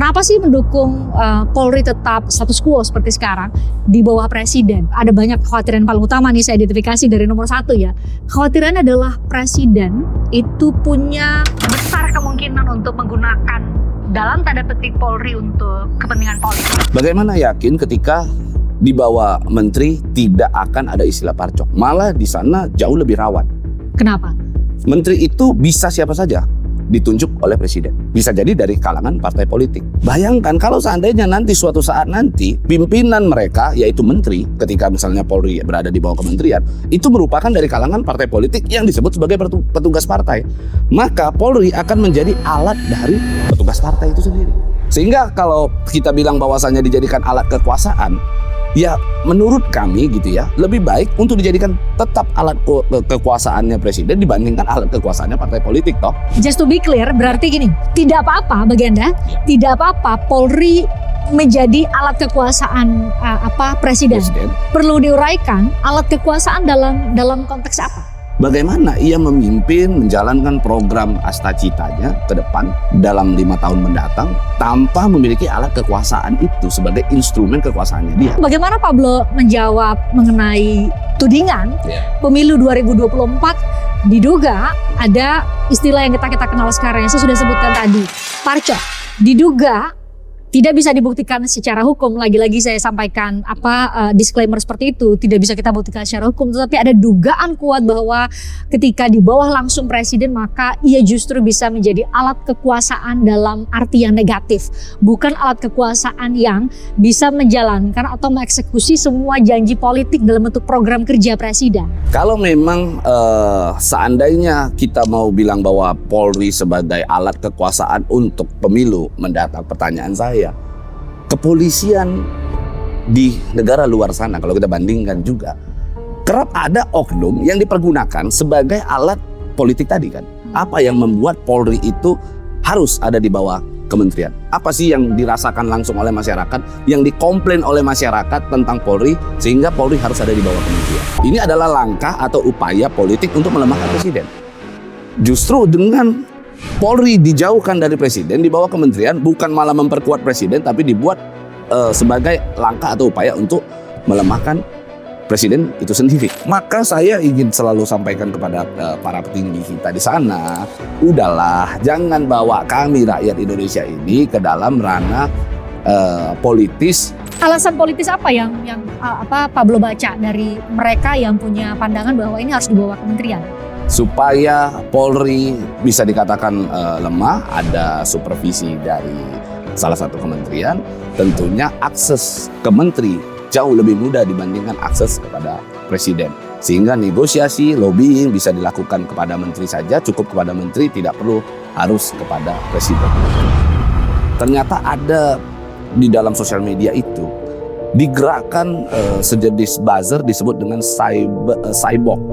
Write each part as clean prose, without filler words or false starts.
Kenapa sih mendukung Polri tetap status quo seperti sekarang di bawah presiden? Ada banyak kekhawatiran, paling utama nih saya identifikasi dari nomor 1 ya. Kekhawatirannya adalah presiden itu punya besar kemungkinan untuk menggunakan dalam tanda petik Polri untuk kepentingan politik. Bagaimana yakin ketika di bawah menteri tidak akan ada istilah parcok? Malah di sana jauh lebih rawan. Kenapa? Menteri itu bisa siapa saja ditunjuk oleh presiden. Bisa jadi dari kalangan partai politik. Bayangkan kalau seandainya nanti suatu saat nanti pimpinan mereka yaitu menteri, ketika misalnya Polri berada di bawah kementerian, itu merupakan dari kalangan partai politik yang disebut sebagai petugas partai. Maka Polri akan menjadi alat dari petugas partai itu sendiri. Sehingga kalau kita bilang bahwasannya dijadikan alat kekuasaan, ya menurut kami gitu ya, lebih baik untuk dijadikan tetap alat kekuasaannya presiden dibandingkan alat kekuasaannya partai politik toh. Just to be clear, berarti gini, tidak apa-apa bagi Anda, tidak apa-apa Polri menjadi alat kekuasaan presiden. Perlu diuraikan alat kekuasaan dalam konteks apa? Bagaimana ia memimpin, menjalankan program Astacitanya ke depan dalam 5 tahun mendatang tanpa memiliki alat kekuasaan itu sebagai instrumen kekuasaannya dia. Bagaimana Pablo menjawab mengenai tudingan pemilu 2024 diduga ada istilah yang kita kenal sekarang yang saya sudah sebutkan tadi, parcok. Diduga tidak bisa dibuktikan secara hukum, lagi-lagi saya sampaikan disclaimer seperti itu, tidak bisa kita buktikan secara hukum, tetapi ada dugaan kuat bahwa ketika di bawah langsung presiden maka ia justru bisa menjadi alat kekuasaan dalam arti yang negatif, bukan alat kekuasaan yang bisa menjalankan atau mengeksekusi semua janji politik dalam bentuk program kerja presiden. Kalau memang seandainya kita mau bilang bahwa Polri sebagai alat kekuasaan untuk pemilu mendatang, pertanyaan saya, kepolisian di negara luar sana kalau kita bandingkan juga kerap ada oknum yang dipergunakan sebagai alat politik tadi kan. Apa yang membuat Polri itu harus ada di bawah kementerian? Apa sih yang dirasakan langsung oleh masyarakat, yang dikomplain oleh masyarakat tentang Polri sehingga Polri harus ada di bawah kementerian? Ini adalah langkah atau upaya politik untuk melemahkan presiden. Justru dengan Polri dijauhkan dari presiden, di bawah kementerian, bukan malah memperkuat presiden, tapi dibuat sebagai langkah atau upaya untuk melemahkan presiden itu sendiri. Maka saya ingin selalu sampaikan kepada para petinggi kita di sana, udahlah, jangan bawa kami rakyat Indonesia ini ke dalam ranah politis. Alasan politis apa yang Pablo baca dari mereka yang punya pandangan bahwa ini harus dibawa kementerian? Supaya Polri bisa dikatakan lemah, ada supervisi dari salah satu kementerian, tentunya akses ke menteri jauh lebih mudah dibandingkan akses kepada presiden. Sehingga negosiasi, lobbying bisa dilakukan kepada menteri saja, cukup kepada menteri, tidak perlu harus kepada presiden. Ternyata ada di dalam sosial media itu digerakkan sejenis buzzer disebut dengan cyborg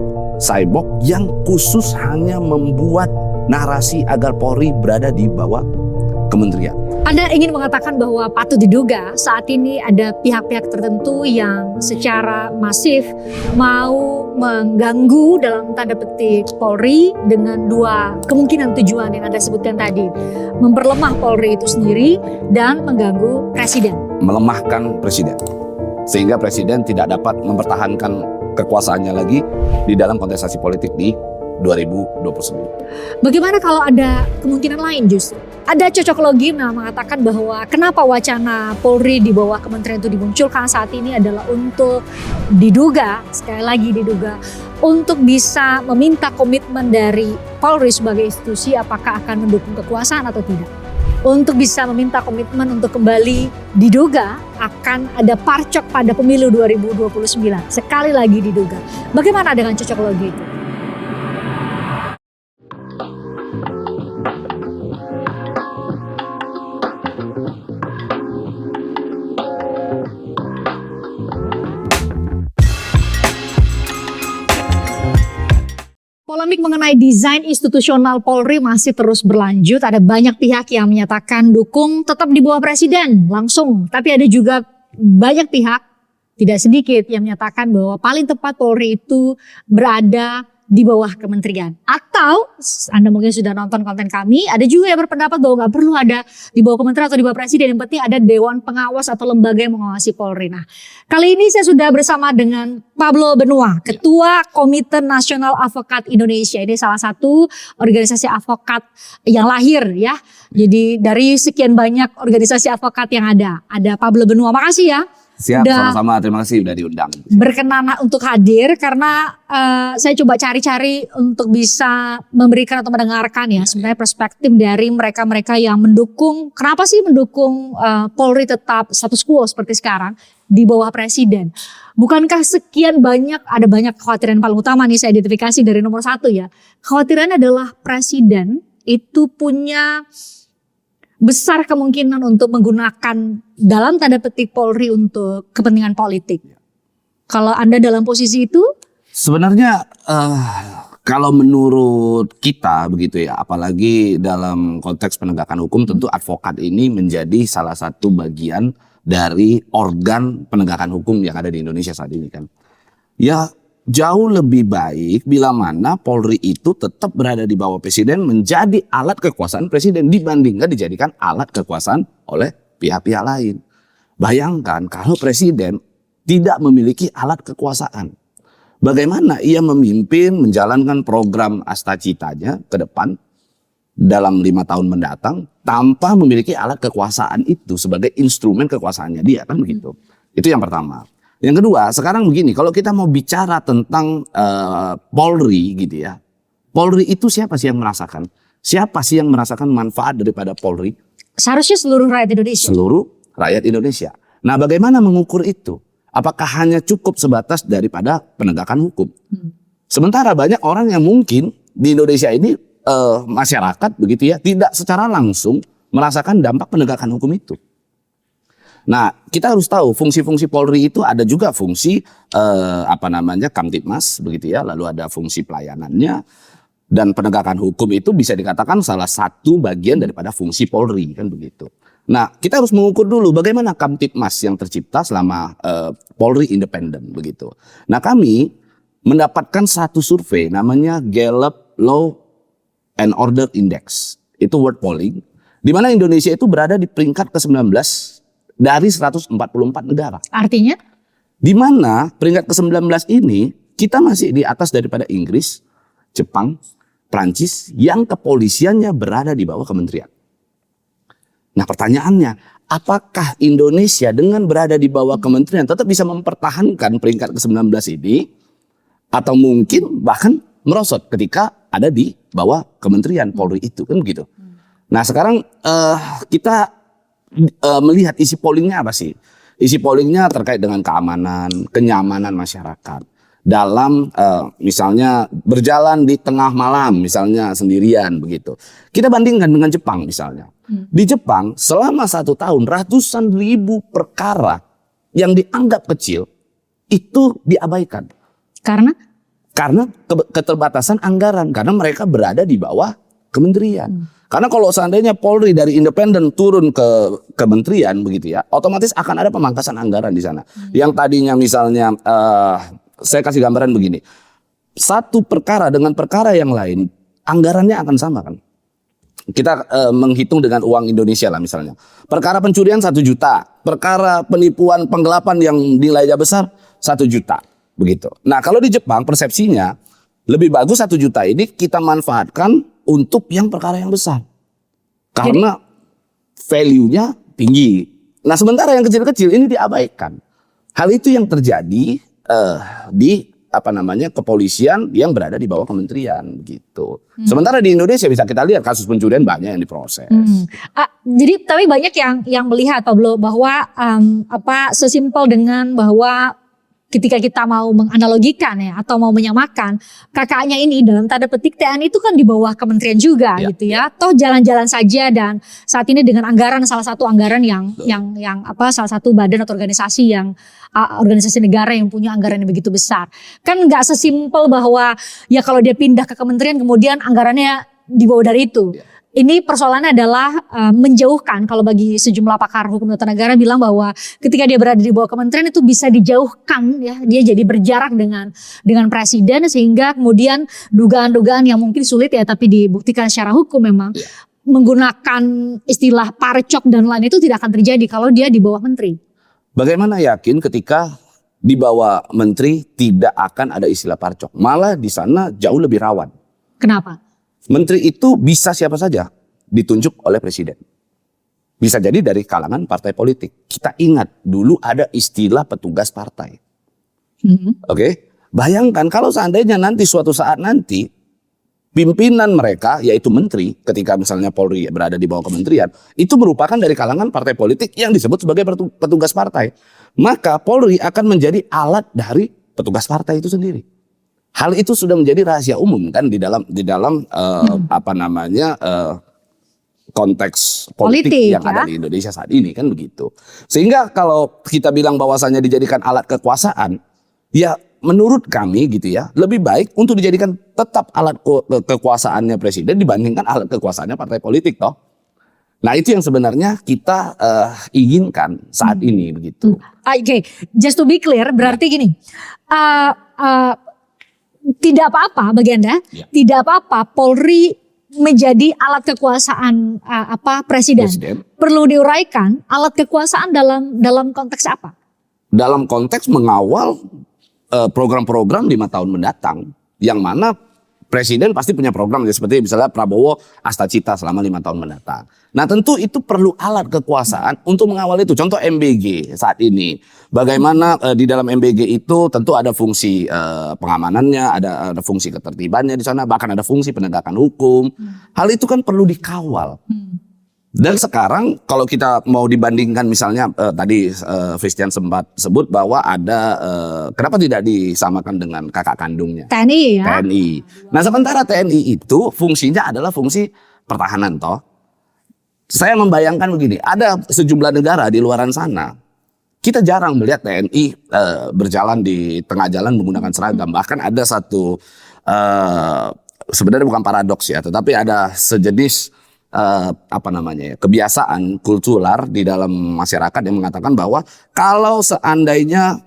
yang khusus hanya membuat narasi agar Polri berada di bawah kementerian. Anda ingin mengatakan bahwa patut diduga saat ini ada pihak-pihak tertentu yang secara masif mau mengganggu dalam tanda petik Polri dengan 2 kemungkinan tujuan yang Anda sebutkan tadi. Memperlemah Polri itu sendiri dan mengganggu presiden. Melemahkan presiden. Sehingga presiden tidak dapat mempertahankan kekuasaannya lagi di dalam kontestasi politik di 2029. Bagaimana kalau ada kemungkinan lain justru? Ada cocok logi mengatakan bahwa kenapa wacana Polri di bawah kementerian itu dimunculkan saat ini adalah untuk diduga, sekali lagi diduga, untuk bisa meminta komitmen dari Polri sebagai institusi apakah akan mendukung kekuasaan atau tidak. Untuk bisa meminta komitmen untuk kembali diduga akan ada parcok pada pemilu 2029. Sekali lagi diduga. Bagaimana dengan cocok logi itu? Polemik mengenai desain institusional Polri masih terus berlanjut. Ada banyak pihak yang menyatakan dukung tetap di bawah presiden langsung. Tapi ada juga banyak pihak, tidak sedikit, yang menyatakan bahwa paling tepat Polri itu berada di bawah kementerian. Atau Anda mungkin sudah nonton konten kami, ada juga yang berpendapat bahwa nggak perlu ada di bawah kementerian atau di bawah presiden, yang penting ada dewan pengawas atau lembaga yang mengawasi Polri. Nah, kali ini saya sudah bersama dengan Pablo Benua, Ketua Komite Nasional Advokat Indonesia. Ini salah satu organisasi advokat yang lahir ya. Jadi dari sekian banyak organisasi advokat yang ada Pablo Benua. Makasih ya. Siap, sama-sama. Terima kasih udah diundang. Berkenan untuk hadir karena saya coba cari-cari untuk bisa memberikan atau mendengarkan ya sebenarnya perspektif dari mereka-mereka yang mendukung. Kenapa sih mendukung Polri tetap status quo seperti sekarang di bawah presiden? Bukankah sekian banyak, ada banyak kekhawatiran paling utama nih saya identifikasi dari nomor 1 ya. Kekhawatirannya adalah presiden itu punya besar kemungkinan untuk menggunakan dalam tanda petik Polri untuk kepentingan politik. Kalau Anda dalam posisi itu? Sebenarnya kalau menurut kita begitu ya, apalagi dalam konteks penegakan hukum, tentu advokat ini menjadi salah satu bagian dari organ penegakan hukum yang ada di Indonesia saat ini kan. Ya jauh lebih baik bila mana Polri itu tetap berada di bawah presiden, menjadi alat kekuasaan presiden dibandingkan dijadikan alat kekuasaan oleh pihak-pihak lain. Bayangkan kalau presiden tidak memiliki alat kekuasaan, bagaimana ia memimpin menjalankan program Astacitanya ke depan dalam 5 tahun mendatang tanpa memiliki alat kekuasaan itu sebagai instrumen kekuasaannya dia, kan begitu. Itu yang pertama. Yang kedua, sekarang begini, kalau kita mau bicara tentang Polri gitu ya. Polri itu siapa sih yang merasakan? Siapa sih yang merasakan manfaat daripada Polri? Seharusnya seluruh rakyat Indonesia. Seluruh rakyat Indonesia. Nah, bagaimana mengukur itu? Apakah hanya cukup sebatas daripada penegakan hukum? Sementara banyak orang yang mungkin di Indonesia ini masyarakat begitu ya, tidak secara langsung merasakan dampak penegakan hukum itu. Nah, kita harus tahu fungsi-fungsi Polri itu ada juga fungsi Kamtibmas begitu ya, lalu ada fungsi pelayanannya, dan penegakan hukum itu bisa dikatakan salah satu bagian daripada fungsi Polri kan begitu. Nah, kita harus mengukur dulu bagaimana Kamtibmas yang tercipta selama Polri independen begitu. Nah, kami mendapatkan satu survei namanya Gallup Law and Order Index. Itu world polling di mana Indonesia itu berada di peringkat ke-19 dari 144 negara. Artinya? Di mana peringkat ke-19 ini kita masih di atas daripada Inggris, Jepang, Prancis yang kepolisiannya berada di bawah kementerian. Nah, pertanyaannya, apakah Indonesia dengan berada di bawah kementerian tetap bisa mempertahankan peringkat ke-19 ini, atau mungkin bahkan merosot ketika ada di bawah kementerian Polri itu, kan begitu. Nah, sekarang kita melihat isi pollingnya apa sih? Isi pollingnya terkait dengan keamanan, kenyamanan masyarakat dalam misalnya berjalan di tengah malam, misalnya sendirian begitu. Kita bandingkan dengan Jepang misalnya. Di Jepang selama 1 tahun ratusan ribu perkara yang dianggap kecil itu diabaikan. Karena keterbatasan anggaran, karena mereka berada di bawah kementerian. Karena kalau seandainya Polri dari independen turun ke kementerian begitu ya, otomatis akan ada pemangkasan anggaran di sana. Yang tadinya misalnya saya kasih gambaran begini, satu perkara dengan perkara yang lain anggarannya akan sama kan. Kita menghitung dengan uang Indonesia lah misalnya. Perkara pencurian 1 juta, perkara penipuan penggelapan yang nilainya besar 1 juta begitu. Nah, kalau di Jepang persepsinya lebih bagus 1 juta ini kita manfaatkan untuk yang perkara yang besar. Karena value-nya tinggi. Nah, sementara yang kecil-kecil ini diabaikan. Hal itu yang terjadi di kepolisian yang berada di bawah kementerian gitu. Sementara di Indonesia bisa kita lihat kasus pencurian banyak yang diproses. Jadi tapi banyak yang melihat Pablo bahwa sesimpel dengan bahwa ketika kita mau menganalogikan ya atau mau menyamakan, kakaknya ini dalam tanda petik TNI itu kan di bawah kementerian juga gitu ya. Toh jalan-jalan saja, dan saat ini dengan anggaran, salah satu anggaran yang salah satu badan atau organisasi yang organisasi negara yang punya anggaran yang begitu besar. Kan nggak sesimpel bahwa ya kalau dia pindah ke kementerian kemudian anggarannya di bawah dari itu. ini persoalannya adalah menjauhkan, kalau bagi sejumlah pakar hukum tata negara bilang bahwa ketika dia berada di bawah kementerian itu bisa dijauhkan ya, dia jadi berjarak dengan presiden sehingga kemudian dugaan-dugaan yang mungkin sulit ya tapi dibuktikan secara hukum memang menggunakan istilah parcok dan lain itu tidak akan terjadi kalau dia di bawah menteri. Bagaimana yakin ketika di bawah menteri tidak akan ada istilah parcok? Malah di sana jauh lebih rawan. Kenapa? Menteri itu bisa siapa saja ditunjuk oleh presiden. Bisa jadi dari kalangan partai politik. Kita ingat dulu ada istilah petugas partai. Oke? Bayangkan kalau seandainya nanti suatu saat nanti pimpinan mereka yaitu menteri ketika misalnya Polri berada di bawah kementerian itu merupakan dari kalangan partai politik yang disebut sebagai petugas partai. Maka Polri akan menjadi alat dari petugas partai itu sendiri. Hal itu sudah menjadi rahasia umum kan di dalam konteks politik yang ada di Indonesia saat ini kan begitu. Sehingga kalau kita bilang bahwasannya dijadikan alat kekuasaan, ya menurut kami gitu ya, lebih baik untuk dijadikan tetap alat kekuasaannya presiden dibandingkan alat kekuasaannya partai politik toh. Nah itu yang sebenarnya kita inginkan saat ini begitu. Oke, just to be clear berarti gini. Tidak apa-apa bagi Anda, tidak apa-apa Polri menjadi alat kekuasaan presiden. Perlu diuraikan alat kekuasaan dalam konteks apa? Dalam konteks mengawal program-program 5 tahun mendatang, yang mana presiden pasti punya program seperti misalnya Prabowo Astacita selama 5 tahun mendatang. Nah tentu itu perlu alat kekuasaan untuk mengawal itu. Contoh MBG saat ini. Bagaimana di dalam MBG itu tentu ada fungsi pengamanannya, ada fungsi ketertibannya di sana, bahkan ada fungsi penegakan hukum. Hal itu kan perlu dikawal. Dan sekarang kalau kita mau dibandingkan misalnya tadi Christian sempat sebut bahwa ada kenapa tidak disamakan dengan kakak kandungnya TNI ya. TNI. Nah sementara TNI itu fungsinya adalah fungsi pertahanan toh. Saya membayangkan begini, ada sejumlah negara di luaran sana kita jarang melihat TNI berjalan di tengah jalan menggunakan seragam. Bahkan ada satu sebenarnya bukan paradoks ya, tetapi ada sejenis kebiasaan kultural di dalam masyarakat yang mengatakan bahwa kalau seandainya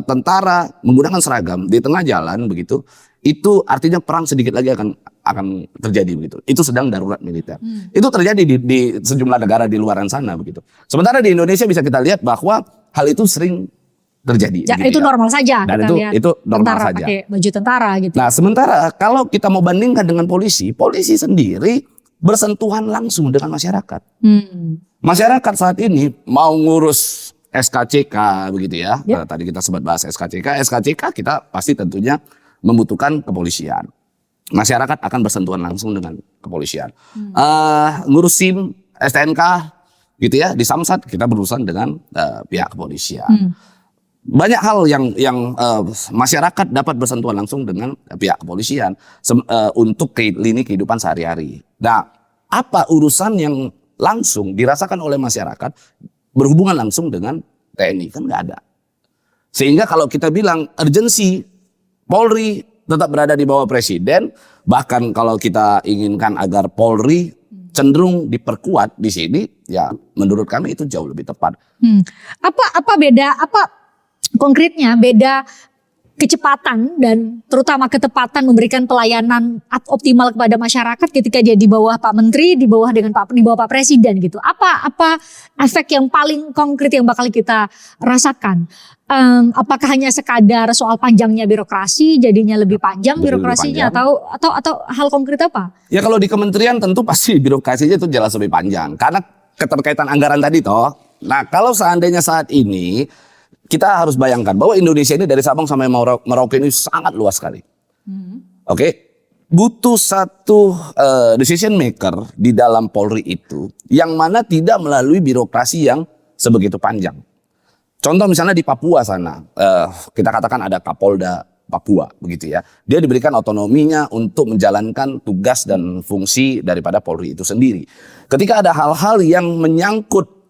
tentara menggunakan seragam di tengah jalan begitu, itu artinya perang sedikit lagi akan terjadi begitu. Itu sedang darurat militer. Itu terjadi di sejumlah negara di luaran sana begitu. Sementara di Indonesia bisa kita lihat bahwa hal itu sering terjadi. Itu normal saja. Dan itu normal tentara saja. Pakai baju tentara gitu. Nah sementara kalau kita mau bandingkan dengan polisi sendiri bersentuhan langsung dengan masyarakat. Masyarakat saat ini mau ngurus SKCK begitu ya. Tadi kita sempat bahas SKCK. SKCK kita pasti tentunya membutuhkan kepolisian. Masyarakat akan bersentuhan langsung dengan kepolisian. Ngurus SIM, STNK gitu ya. Di Samsat kita berurusan dengan pihak kepolisian. Banyak hal yang masyarakat dapat bersentuhan langsung dengan pihak kepolisian untuk lini kehidupan sehari-hari. Nah, apa urusan yang langsung dirasakan oleh masyarakat berhubungan langsung dengan TNI? Kan nggak ada. Sehingga kalau kita bilang urgensi Polri tetap berada di bawah presiden, bahkan kalau kita inginkan agar Polri cenderung diperkuat di sini, ya menurut kami itu jauh lebih tepat. Apa beda? Konkretnya beda kecepatan dan terutama ketepatan memberikan pelayanan optimal kepada masyarakat ketika dia di bawah Pak Menteri, di bawah Pak Presiden gitu. Apa efek yang paling konkret yang bakal kita rasakan? Apakah hanya sekadar soal panjangnya birokrasi, jadinya lebih panjang birokrasinya atau hal konkret apa? Ya kalau di kementerian tentu pasti birokrasinya itu jelas lebih panjang karena keterkaitan anggaran tadi toh. Nah kalau seandainya saat ini kita harus bayangkan bahwa Indonesia ini dari Sabang sampai Merauke ini sangat luas sekali. Oke, butuh satu decision maker di dalam Polri itu yang mana tidak melalui birokrasi yang sebegitu panjang. Contoh misalnya di Papua sana, kita katakan ada Kapolda Papua begitu ya. Dia diberikan otonominya untuk menjalankan tugas dan fungsi daripada Polri itu sendiri. Ketika ada hal-hal yang menyangkut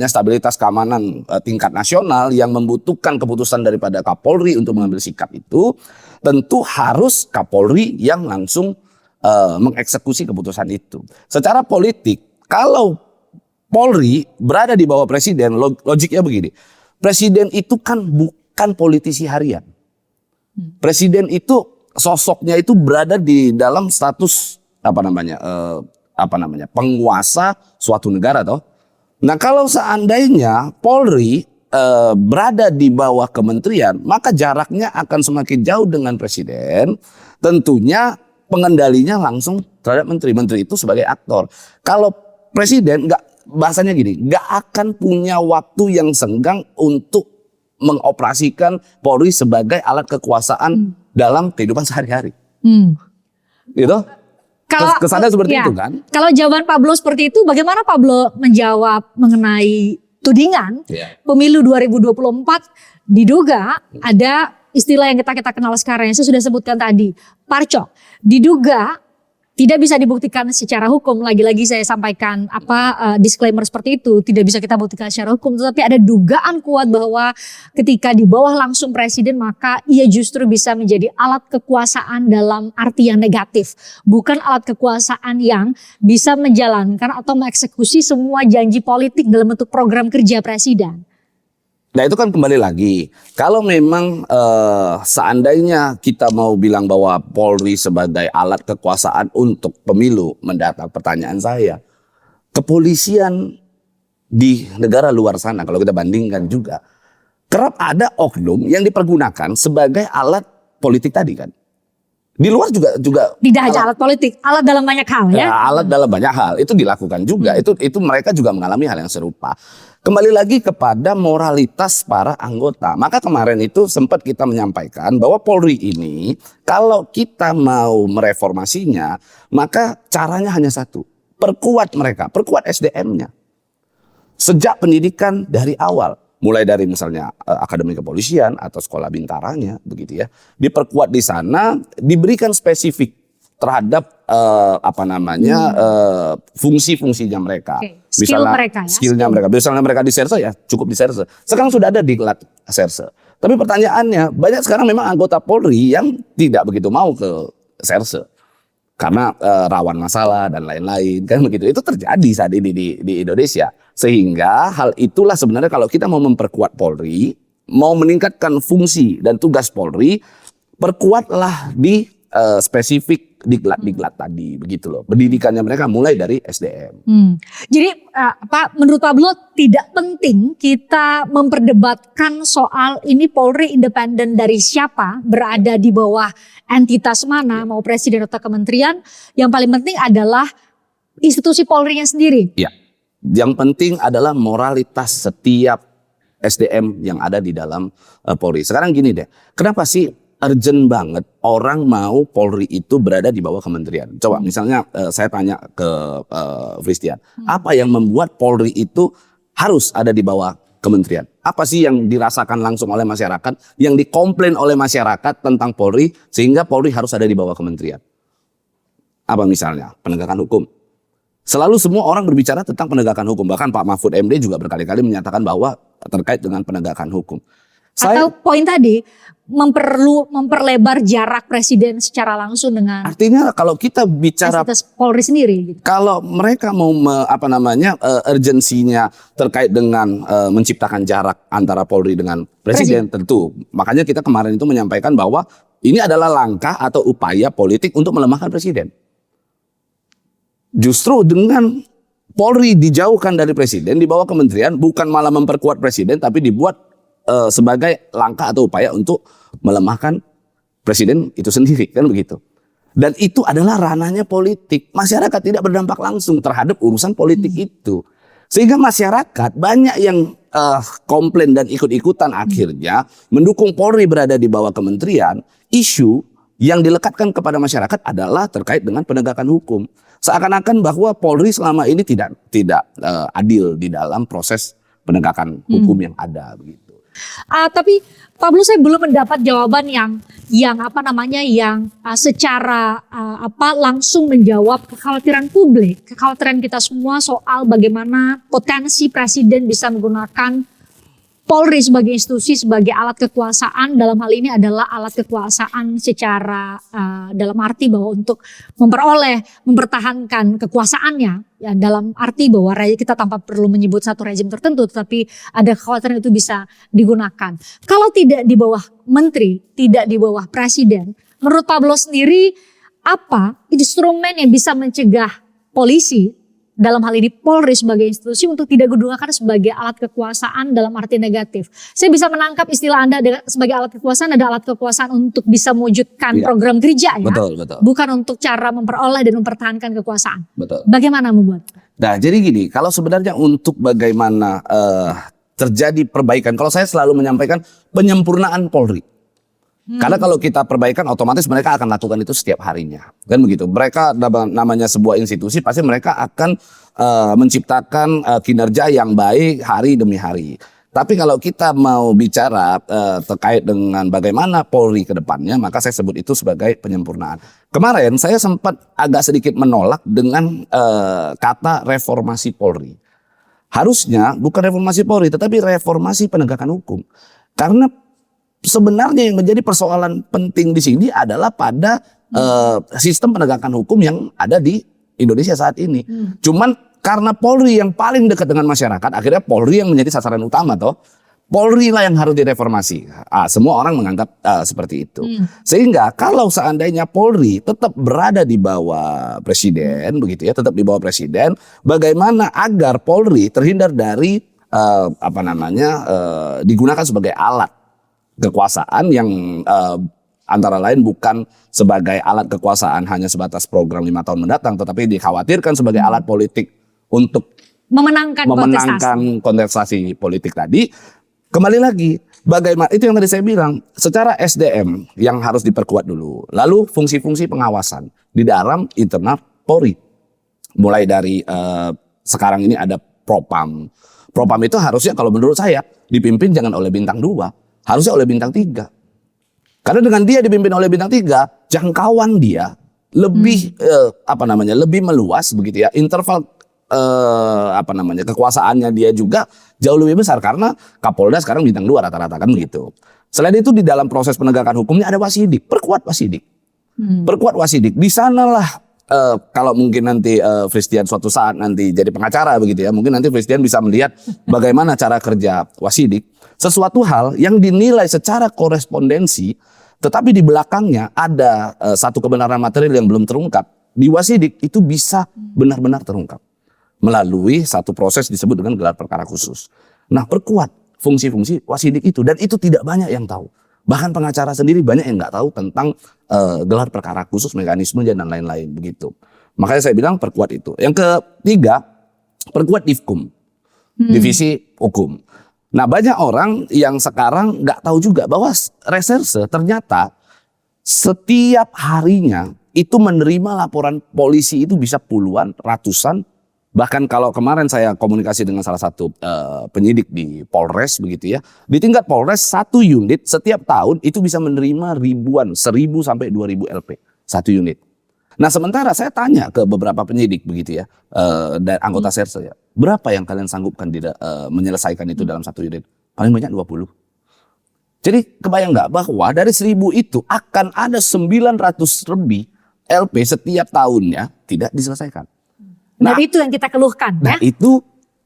stabilitas keamanan tingkat nasional yang membutuhkan keputusan daripada Kapolri untuk mengambil sikap itu, tentu harus Kapolri yang langsung mengeksekusi keputusan itu. Secara politik, kalau Polri berada di bawah presiden, logiknya begini. Presiden itu kan bukan politisi harian. Presiden itu sosoknya itu berada di dalam status penguasa suatu negara toh. Nah, kalau seandainya Polri berada di bawah kementerian, maka jaraknya akan semakin jauh dengan presiden. Tentunya pengendalinya langsung terhadap menteri. Menteri itu sebagai aktor. Kalau presiden bahasanya gini, nggak akan punya waktu yang senggang untuk mengoperasikan Polri sebagai alat kekuasaan dalam kehidupan sehari-hari. Gitu? Kesannya seperti itu kan? Kalau jawaban Pablo seperti itu, bagaimana Pablo menjawab mengenai tudingan pemilu 2024 diduga ada istilah yang kita kenal sekarang yang saya sudah sebutkan tadi, parcok, diduga tidak bisa dibuktikan secara hukum. Lagi-lagi saya sampaikan disclaimer seperti itu, tidak bisa kita buktikan secara hukum, tetapi ada dugaan kuat bahwa ketika di bawah langsung presiden maka ia justru bisa menjadi alat kekuasaan dalam arti yang negatif, bukan alat kekuasaan yang bisa menjalankan atau mengeksekusi semua janji politik dalam bentuk program kerja presiden. Nah, itu kan kembali lagi, kalau memang seandainya kita mau bilang bahwa Polri sebagai alat kekuasaan untuk pemilu mendatang, pertanyaan saya, kepolisian di negara luar sana kalau kita bandingkan juga kerap ada oknum yang dipergunakan sebagai alat politik tadi kan. Di luar juga tidak hanya alat politik, alat dalam banyak hal ya. Alat dalam banyak hal itu dilakukan juga. Itu mereka juga mengalami hal yang serupa. Kembali lagi kepada moralitas para anggota. Maka kemarin itu sempat kita menyampaikan bahwa Polri ini kalau kita mau mereformasinya, maka caranya hanya satu, perkuat mereka, perkuat SDM-nya. Sejak pendidikan dari awal. Mulai dari misalnya akademi kepolisian atau sekolah bintaranya begitu ya, diperkuat di sana, diberikan spesifik terhadap fungsi-fungsinya mereka. Skill mereka ya. Skillnya mereka. Misalnya mereka di Serse ya cukup di Serse. Sekarang sudah ada di Serse. Tapi pertanyaannya banyak sekarang memang anggota Polri yang tidak begitu mau ke Serse. Karena rawan masalah dan lain-lain kan begitu. Itu terjadi saat ini di Indonesia. Sehingga hal itulah sebenarnya kalau kita mau memperkuat Polri, mau meningkatkan fungsi dan tugas Polri, perkuatlah di spesifik diklat tadi begitu loh. Pendidikannya mereka mulai dari SDM. Jadi menurut Pablo tidak penting kita memperdebatkan soal ini Polri independen dari siapa, berada di bawah entitas mana, mau presiden atau kementerian. Yang paling penting adalah institusi Polri-nya sendiri. Ya. Yang penting adalah moralitas setiap SDM yang ada di dalam Polri. Sekarang gini deh, kenapa sih urgent banget orang mau Polri itu berada di bawah kementerian? Coba misalnya saya tanya ke Christian, apa yang membuat Polri itu harus ada di bawah kementerian? Apa sih yang dirasakan langsung oleh masyarakat, yang dikomplain oleh masyarakat tentang Polri sehingga Polri harus ada di bawah kementerian? Apa misalnya? Penegakan hukum. Selalu semua orang berbicara tentang penegakan hukum. Bahkan Pak Mahfud MD juga berkali-kali menyatakan bahwa terkait dengan penegakan hukum. Atau poin tadi memperlebar jarak presiden secara langsung dengan artinya kalau kita bicara Polri sendiri gitu. Kalau mereka mau urgensinya terkait dengan menciptakan jarak antara Polri dengan presiden tentu. Makanya kita kemarin itu menyampaikan bahwa ini adalah langkah atau upaya politik untuk melemahkan presiden. Justru dengan Polri dijauhkan dari presiden, dibawa kementerian, bukan malah memperkuat presiden, tapi dibuat sebagai langkah atau upaya untuk melemahkan presiden itu sendiri, kan begitu. Dan itu adalah ranahnya politik. Masyarakat tidak berdampak langsung terhadap urusan politik itu. Sehingga masyarakat banyak yang komplain dan ikut-ikutan akhirnya mendukung Polri berada di bawah kementerian. Isu yang dilekatkan kepada masyarakat adalah terkait dengan penegakan hukum. Seakan-akan bahwa Polri selama ini tidak adil di dalam proses penegakan hukum yang ada begitu. Tapi Pablo, saya belum mendapat jawaban yang secara langsung menjawab kekhawatiran publik, kekhawatiran kita semua soal bagaimana potensi presiden bisa menggunakan Polri sebagai institusi, sebagai alat kekuasaan dalam hal ini adalah alat kekuasaan secara dalam arti bahwa untuk mempertahankan kekuasaannya, ya, dalam arti bahwa kita tanpa perlu menyebut satu rezim tertentu, tetapi ada kekhawatiran itu bisa digunakan. Kalau tidak di bawah menteri, tidak di bawah presiden, menurut Pablo sendiri apa instrumen yang bisa mencegah polisi dalam hal ini Polri sebagai institusi untuk tidak digunakan sebagai alat kekuasaan dalam arti negatif? Saya bisa menangkap istilah Anda sebagai alat kekuasaan, ada alat kekuasaan untuk bisa mewujudkan program kerja, ya. Betul. Bukan untuk cara memperoleh dan mempertahankan kekuasaan. Betul. Bagaimana membuat? Nah, jadi gini, kalau sebenarnya untuk bagaimana terjadi perbaikan, kalau saya selalu menyampaikan penyempurnaan Polri. Karena kalau kita perbaikan otomatis mereka akan lakukan itu setiap harinya. Kan begitu. Mereka namanya sebuah institusi pasti mereka akan menciptakan kinerja yang baik hari demi hari. Tapi kalau kita mau bicara terkait dengan bagaimana Polri ke depannya, maka saya sebut itu sebagai penyempurnaan. Kemarin saya sempat agak sedikit menolak dengan kata reformasi Polri. Harusnya bukan reformasi Polri tetapi reformasi penegakan hukum. Karena sebenarnya yang menjadi persoalan penting di sini adalah pada sistem penegakan hukum yang ada di Indonesia saat ini. Cuman karena Polri yang paling dekat dengan masyarakat, akhirnya Polri yang menjadi sasaran utama toh. Polri lah yang harus direformasi. Semua orang menganggap seperti itu. Sehingga kalau seandainya Polri tetap berada di bawah presiden, begitu ya, tetap di bawah presiden, bagaimana agar Polri terhindar dari digunakan sebagai alat kekuasaan yang antara lain bukan sebagai alat kekuasaan hanya sebatas program 5 tahun mendatang, tetapi dikhawatirkan sebagai alat politik untuk memenangkan kontestasi politik tadi. Kembali lagi, bagaimana itu yang tadi saya bilang, secara SDM yang harus diperkuat dulu, lalu fungsi-fungsi pengawasan di dalam internal Polri, mulai dari sekarang ini ada Propam. Propam itu harusnya kalau menurut saya dipimpin jangan oleh bintang 2. Harusnya oleh bintang 3. Karena dengan dia dipimpin oleh bintang 3, jangkauan dia lebih lebih meluas begitu ya. Interval kekuasaannya dia juga jauh lebih besar karena Kapolda sekarang bintang 2 rata-rata kan begitu. Selain itu di dalam proses penegakan hukumnya ada Wasidik, perkuat Wasidik. Perkuat Wasidik. Di sanalah kalau mungkin nanti Fristian suatu saat nanti jadi pengacara begitu ya, mungkin nanti Fristian bisa melihat bagaimana cara kerja Wasidik. Sesuatu hal yang dinilai secara korespondensi, tetapi di belakangnya ada satu kebenaran material yang belum terungkap. Di Wasidik itu bisa benar-benar terungkap melalui satu proses disebut dengan gelar perkara khusus. Nah, perkuat fungsi-fungsi Wasidik itu, dan itu tidak banyak yang tahu. Bahkan pengacara sendiri banyak yang nggak tahu tentang gelar perkara khusus, mekanismenya dan lain-lain begitu. Makanya saya bilang perkuat itu. Yang ketiga, perkuat Divkum, divisi hukum. Nah, banyak orang yang sekarang nggak tahu juga bahwa reserse ternyata setiap harinya itu menerima laporan polisi itu bisa puluhan, ratusan. Bahkan kalau kemarin saya komunikasi dengan salah satu penyidik di Polres begitu ya. Di tingkat Polres satu unit setiap tahun itu bisa menerima ribuan, 1.000 sampai 2.000 LP satu unit. Nah, sementara saya tanya ke beberapa penyidik begitu ya, dan anggota Serse ya, berapa yang kalian sanggupkan menyelesaikan itu dalam satu unit? Paling banyak 20. Jadi kebayang nggak bahwa dari 1.000 itu akan ada 900 lebih LP setiap tahunnya tidak diselesaikan. Nah, itu yang kita keluhkan. Nah, ya?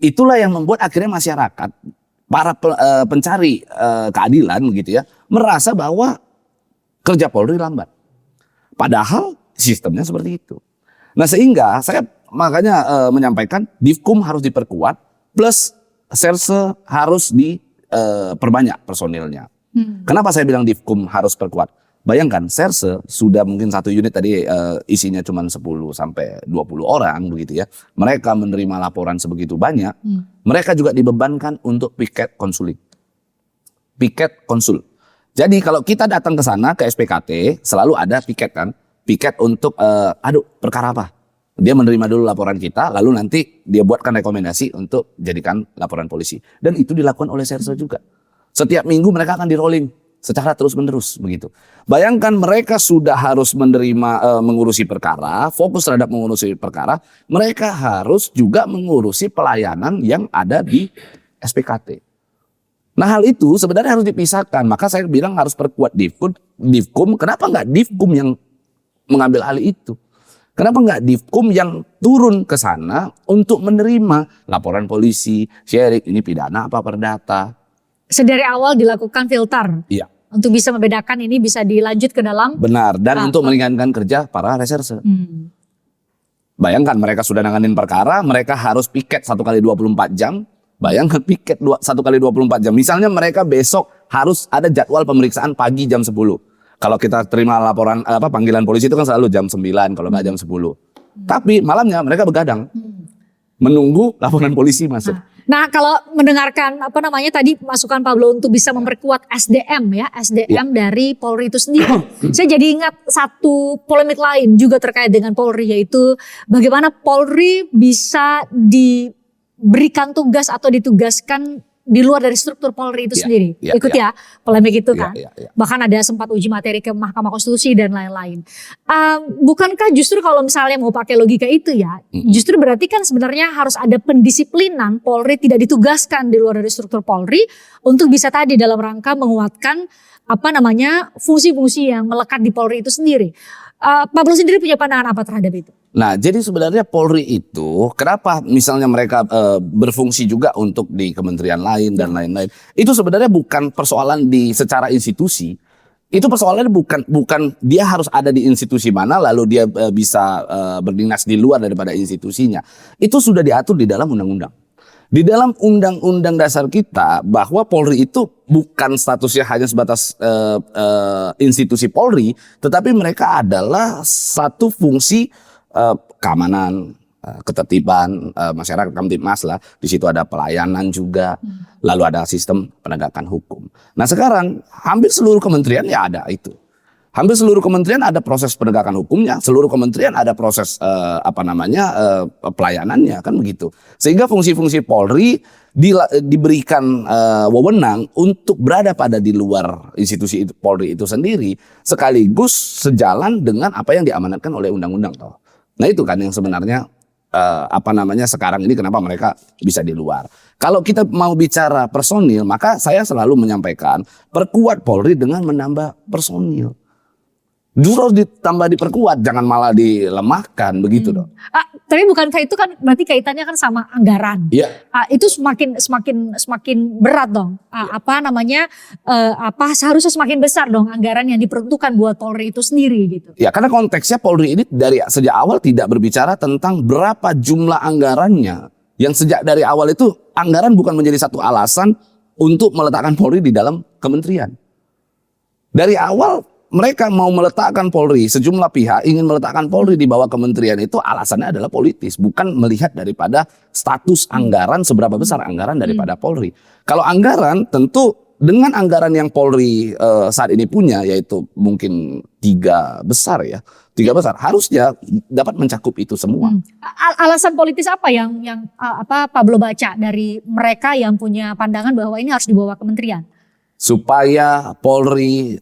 Itulah yang membuat akhirnya masyarakat, para pencari keadilan gitu ya, merasa bahwa kerja Polri lambat. Padahal sistemnya seperti itu. Nah, sehingga saya makanya menyampaikan Divkum harus diperkuat, plus Serse harus diperbanyak personilnya. Kenapa saya bilang Divkum harus perkuat? Bayangkan Serse sudah mungkin satu unit tadi isinya cuma 10 sampai 20 orang begitu ya. Mereka menerima laporan sebegitu banyak. Mereka juga dibebankan untuk piket konsuling. Piket konsul. Jadi kalau kita datang ke sana ke SPKT selalu ada piket kan. Piket untuk perkara apa? Dia menerima dulu laporan kita, lalu nanti dia buatkan rekomendasi untuk jadikan laporan polisi. Dan itu dilakukan oleh Serse juga. Setiap minggu mereka akan di-rolling secara terus-menerus begitu. Bayangkan mereka sudah harus menerima mengurusi perkara, fokus terhadap mengurusi perkara, mereka harus juga mengurusi pelayanan yang ada di SPKT. Nah hal itu sebenarnya harus dipisahkan. Maka saya bilang harus perkuat Divkum. Kenapa nggak Divkum yang mengambil alih itu? Kenapa nggak Divkum yang turun ke sana untuk menerima laporan polisi, sharing ini pidana apa perdata? Sedari awal dilakukan filter. Iya. Untuk bisa membedakan ini bisa dilanjut ke dalam. Benar. Dan untuk meringankan kerja para reserse. Bayangkan mereka sudah nanganin perkara, mereka harus piket 1 kali 24 jam. Bayangkan piket 1 kali 24 jam. Misalnya mereka besok harus ada jadwal pemeriksaan pagi jam 10. Kalau kita terima laporan panggilan polisi itu kan selalu jam 9 kalau nggak jam 10. Tapi malamnya mereka begadang menunggu laporan polisi masuk. Nah, kalau mendengarkan tadi masukan Pablo untuk bisa memperkuat SDM dari Polri itu sendiri. Saya jadi ingat satu polemik lain juga terkait dengan Polri, yaitu bagaimana Polri bisa diberikan tugas atau ditugaskan di luar dari struktur Polri itu sendiri. Ikut ya polemik itu kan. Bahkan ada sempat uji materi ke Mahkamah Konstitusi dan lain-lain. Bukankah justru kalau misalnya mau pakai logika itu ya, justru berarti kan sebenarnya harus ada pendisiplinan Polri tidak ditugaskan di luar dari struktur Polri untuk bisa tadi dalam rangka menguatkan fungsi-fungsi yang melekat di Polri itu sendiri. Pablo sendiri punya pandangan apa terhadap itu? Nah, jadi sebenarnya Polri itu kenapa misalnya mereka berfungsi juga untuk di kementerian lain dan lain-lain. Itu sebenarnya bukan persoalan di secara institusi. Itu persoalannya bukan dia harus ada di institusi mana lalu dia bisa berdinas di luar daripada institusinya. Itu sudah diatur di dalam undang-undang. Di dalam undang-undang dasar kita bahwa Polri itu bukan statusnya hanya sebatas institusi Polri, tetapi mereka adalah satu fungsi keamanan, ketertiban masyarakat, Kamtibmas lah. Di situ ada pelayanan juga, lalu ada sistem penegakan hukum. Nah sekarang hampir seluruh kementerian ya ada itu. Hampir seluruh kementerian ada proses penegakan hukumnya, seluruh kementerian ada proses pelayanannya kan begitu. Sehingga fungsi-fungsi Polri diberikan wewenang untuk berada pada di luar institusi Polri itu sendiri, sekaligus sejalan dengan apa yang diamanatkan oleh undang-undang toh. Nah itu kan yang sebenarnya sekarang ini kenapa mereka bisa di luar. Kalau kita mau bicara personil, maka saya selalu menyampaikan perkuat Polri dengan menambah personil. Justru harus ditambah diperkuat, jangan malah dilemahkan begitu dong. Tapi bukankah itu kan berarti kaitannya kan sama anggaran? Iya. Itu semakin berat dong. Seharusnya semakin besar dong anggaran yang diperuntukkan buat Polri itu sendiri gitu. Ya karena konteksnya Polri ini dari sejak awal tidak berbicara tentang berapa jumlah anggarannya. Yang sejak dari awal itu anggaran bukan menjadi satu alasan untuk meletakkan Polri di dalam kementerian. Dari awal mereka mau meletakkan Polri, sejumlah pihak ingin meletakkan Polri di bawah kementerian itu alasannya adalah politis, bukan melihat daripada status anggaran seberapa besar anggaran daripada Polri. Kalau anggaran tentu dengan anggaran yang Polri saat ini punya, yaitu mungkin 3 besar ya, 3 besar harusnya dapat mencakup itu semua. Alasan politis apa yang Pablo baca dari mereka yang punya pandangan bahwa ini harus di bawah kementerian? Supaya Polri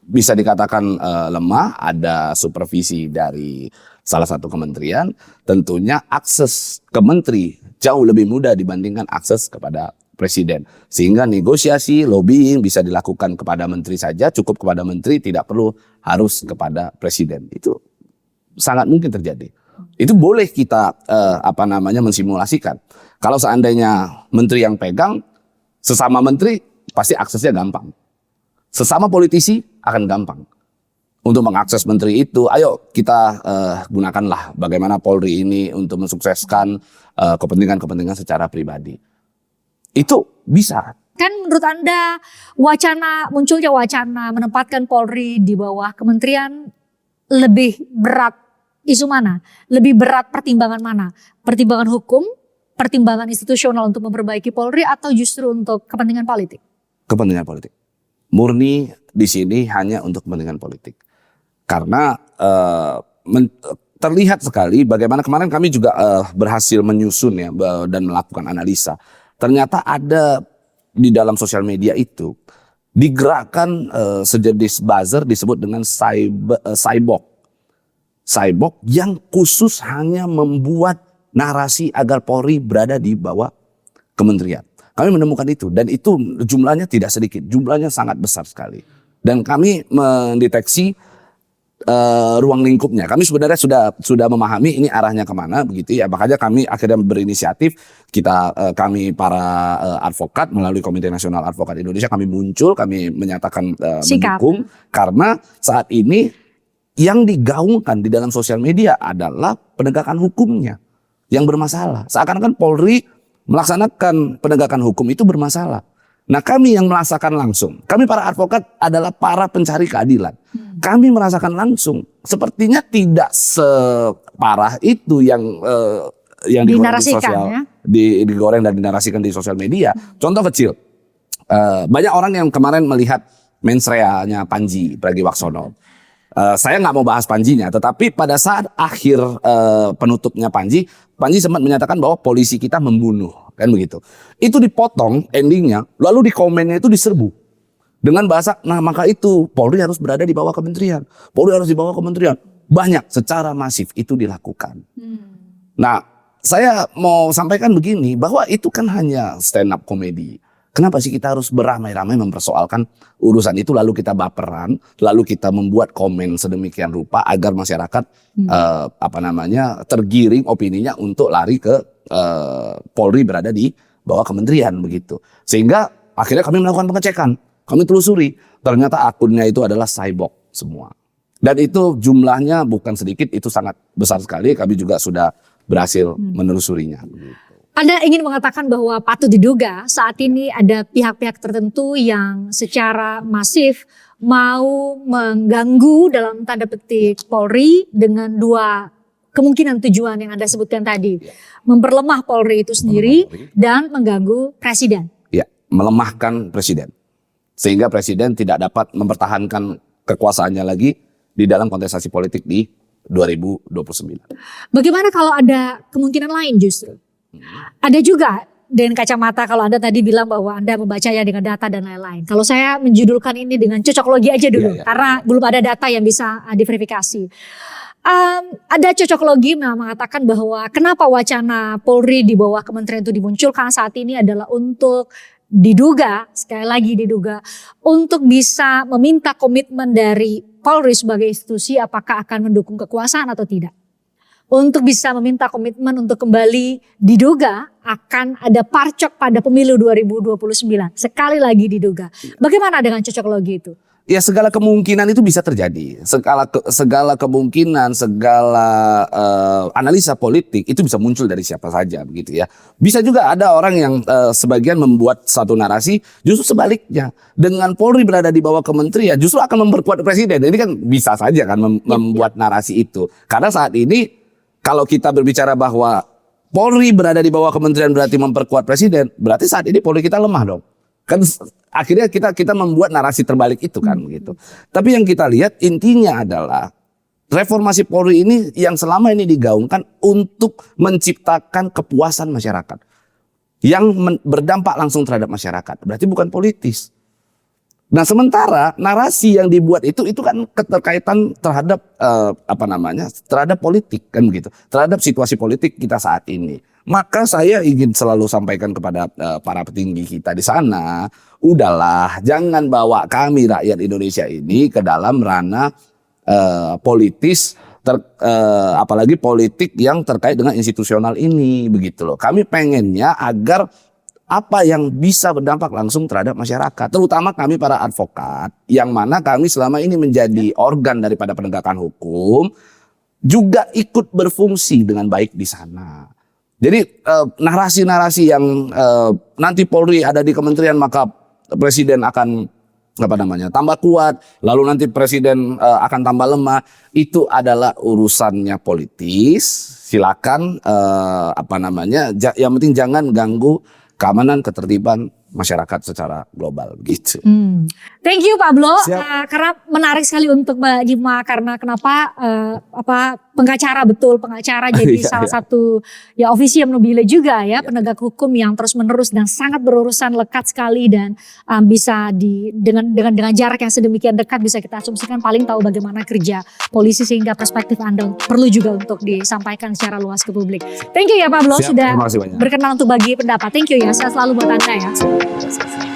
bisa dikatakan lemah, ada supervisi dari salah satu kementerian, tentunya akses ke menteri jauh lebih mudah dibandingkan akses kepada presiden. Sehingga negosiasi, lobbying bisa dilakukan kepada menteri saja, cukup kepada menteri, tidak perlu harus kepada presiden. Itu sangat mungkin terjadi. Itu boleh kita mensimulasikan. Kalau seandainya menteri yang pegang, sesama menteri pasti aksesnya gampang. Sesama politisi akan gampang untuk mengakses menteri itu. Ayo kita gunakanlah bagaimana Polri ini untuk mensukseskan kepentingan-kepentingan secara pribadi. Itu bisa. Kan menurut Anda munculnya wacana menempatkan Polri di bawah kementerian lebih berat isu mana? Lebih berat pertimbangan mana? Pertimbangan hukum, pertimbangan institusional untuk memperbaiki Polri, atau justru untuk kepentingan politik? Kepentingan politik. Murni di sini hanya untuk kepentingan politik. Karena terlihat sekali bagaimana kemarin kami juga berhasil menyusun ya dan melakukan analisa. Ternyata ada di dalam sosial media itu digerakkan sejenis buzzer disebut dengan cyborg. Cyborg yang khusus hanya membuat narasi agar Polri berada di bawah kementerian. Kami menemukan itu dan itu jumlahnya tidak sedikit, jumlahnya sangat besar sekali. Dan kami mendeteksi ruang lingkupnya. Kami sebenarnya sudah memahami ini arahnya kemana begitu ya. Makanya kami akhirnya berinisiatif, kami para advokat melalui Komite Nasional Advokat Indonesia kami muncul, kami menyatakan mendukung karena saat ini yang digaungkan di dalam sosial media adalah penegakan hukumnya yang bermasalah. Seakan-akan Polri melaksanakan penegakan hukum itu bermasalah. Nah, kami yang merasakan langsung, kami para advokat adalah para pencari keadilan. Kami merasakan langsung, sepertinya tidak separah itu yang dinarasikan, digoreng dan dinarasikan di sosial media. Contoh kecil, banyak orang yang kemarin melihat mensreanya Panji Pragiwaksono. Saya nggak mau bahas Panjinya, tetapi pada saat akhir penutupnya Panji sempat menyatakan bahwa polisi kita membunuh, kan begitu. Itu dipotong endingnya, lalu di komennya itu diserbu dengan bahasa, nah maka itu Polri harus berada di bawah kementerian, Polri harus di bawah kementerian. Banyak secara masif itu dilakukan. Nah, saya mau sampaikan begini, bahwa itu kan hanya stand up komedi. Kenapa sih kita harus beramai-ramai mempersoalkan urusan itu, lalu kita baperan, lalu kita membuat komen sedemikian rupa agar masyarakat tergiring opininya untuk lari ke Polri berada di bawah kementerian begitu. Sehingga akhirnya kami melakukan pengecekan, kami telusuri, ternyata akunnya itu adalah cyborg semua. Dan itu jumlahnya bukan sedikit, itu sangat besar sekali. Kami juga sudah berhasil menelusurinya. Anda ingin mengatakan bahwa patut diduga saat ini ada pihak-pihak tertentu yang secara masif mau mengganggu dalam tanda petik Polri dengan dua kemungkinan tujuan yang Anda sebutkan tadi. Memperlemah Polri itu sendiri dan mengganggu Presiden. Ya, melemahkan Presiden. Sehingga Presiden tidak dapat mempertahankan kekuasaannya lagi di dalam kontestasi politik di 2029. Bagaimana kalau ada kemungkinan lain justru? Ada juga dengan kacamata kalau Anda tadi bilang bahwa Anda membacanya dengan data dan lain-lain. Kalau saya menjudulkan ini dengan cocok logi aja dulu, karena belum ada data yang bisa diverifikasi. Ada cocok logi mengatakan bahwa kenapa wacana Polri di bawah kementerian itu dimunculkan saat ini adalah untuk diduga, sekali lagi diduga, untuk bisa meminta komitmen dari Polri sebagai institusi apakah akan mendukung kekuasaan atau tidak. Untuk bisa meminta komitmen untuk kembali diduga akan ada parcok pada pemilu 2029. Sekali lagi diduga. Bagaimana dengan cocok logi itu? Ya, segala kemungkinan itu bisa terjadi. Segala kemungkinan, segala analisa politik itu bisa muncul dari siapa saja begitu ya. Bisa juga ada orang yang sebagian membuat satu narasi justru sebaliknya. Dengan Polri berada di bawah kementerian justru akan memperkuat Presiden. Ini kan bisa saja kan membuat narasi itu. Karena saat ini kalau kita berbicara bahwa Polri berada di bawah kementerian berarti memperkuat Presiden, berarti saat ini Polri kita lemah dong. Kan akhirnya kita membuat narasi terbalik itu kan gitu. Tapi yang kita lihat intinya adalah reformasi Polri ini yang selama ini digaungkan untuk menciptakan kepuasan masyarakat yang berdampak langsung terhadap masyarakat. Berarti bukan politis. Nah, sementara narasi yang dibuat itu kan keterkaitan terhadap terhadap politik kan begitu, terhadap situasi politik kita saat ini. Maka saya ingin selalu sampaikan kepada para petinggi kita di sana, udahlah jangan bawa kami rakyat Indonesia ini ke dalam ranah politis, apalagi politik yang terkait dengan institusional ini begitu loh. Kami pengennya agar apa yang bisa berdampak langsung terhadap masyarakat, terutama kami para advokat, yang mana kami selama ini menjadi organ daripada penegakan hukum, juga ikut berfungsi dengan baik di sana. Jadi narasi-narasi yang nanti Polri ada di kementerian maka Presiden akan tambah kuat, lalu nanti Presiden akan tambah lemah, itu adalah urusannya politis. Silakan yang penting jangan ganggu keamanan, ketertiban masyarakat secara global gitu. Thank you Pak Blo, Siap. karena menarik sekali untuk Mbak Jima, karena kenapa pengacara jadi Iya, salah iya. satu ya officium nobile juga ya, penegak hukum yang terus menerus dan sangat berurusan lekat sekali, dan bisa dengan jarak yang sedemikian dekat bisa kita asumsikan paling tahu bagaimana kerja polisi, sehingga perspektif Anda perlu juga untuk disampaikan secara luas ke publik. Thank you ya Pak Blo Siap, sudah terima kasih banyak. berkenan untuk bagi pendapat. Thank you ya, sehat selalu buat Anda ya. Siap.